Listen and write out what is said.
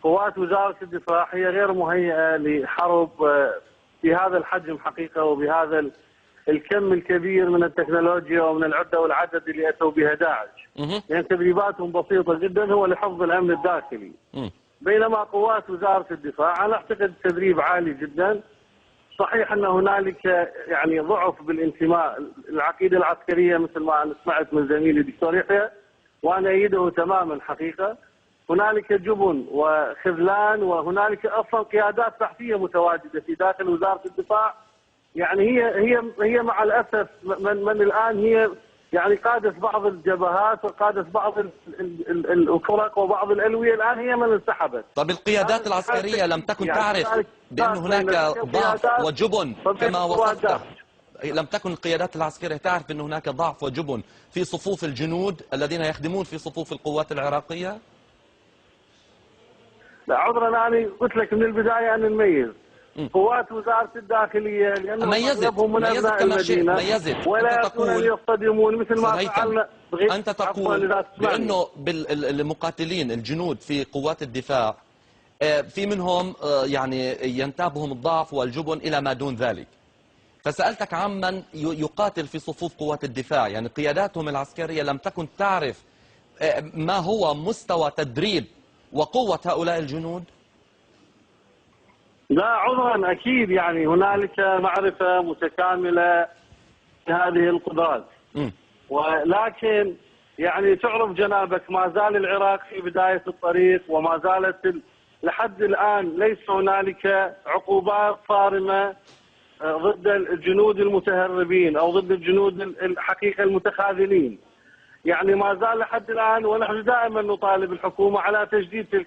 قوات وزارة الدفاع هي غير مهيئة لحرب في هذا الحجم حقيقة، وبهذا الكم الكبير من التكنولوجيا ومن العدة والعدد اللي أتوا بها داعش. لأن تدريباتهم بسيطة جدا، هو لحفظ الأمن الداخلي. بينما قوات وزارة الدفاع أنا أعتقد تدريب عالي جدا. صحيح أن هنالك يعني ضعف بالانتماء، العقيدة العسكرية مثل ما أنا سمعت من زميلي الدكتور يحيى، وأنا أيده تماما حقيقة. هنالك جبن وخذلان، وهنالك أصلا قيادات تحتية متواجدة في داخل وزارة الدفاع. يعني هي مع الأسف من الآن هي يعني قادة بعض الجبهات وقادة بعض الفرق وبعض الألوية، الآن هي من انسحبت. طب القيادات العسكرية لم تكن تعرف بأن هناك ضعف وجبن كما وصفت؟ لم تكن القيادات العسكرية تعرف بأن هناك ضعف وجبن في صفوف الجنود الذين يخدمون في صفوف القوات العراقية؟ لا عذرا، أنا قلت لك من البداية أن نميز قوات وزارة الداخلية لأنهم أغلبهم من أبناء المدينة، ولا يكون أن يصطدمون مثل ما فعلنا. أنت تقول بأنه المقاتلين الجنود في قوات الدفاع في منهم يعني ينتابهم الضعف والجبن إلى ما دون ذلك، فسألتك عمن يقاتل في صفوف قوات الدفاع، يعني قياداتهم العسكرية لم تكن تعرف ما هو مستوى تدريب وقوة هؤلاء الجنود؟ لا عذرا، أكيد يعني هنالك معرفة متكاملة لهذه القدرات، ولكن يعني تعرف جنابك ما زال العراق في بداية الطريق، وما زالت لحد الآن ليس هنالك عقوبات صارمة ضد الجنود المتهربين أو ضد الجنود الحقيقة المتخاذلين. يعني ما زال لحد الآن، ونحن دائما نطالب الحكومة على تجديد تلك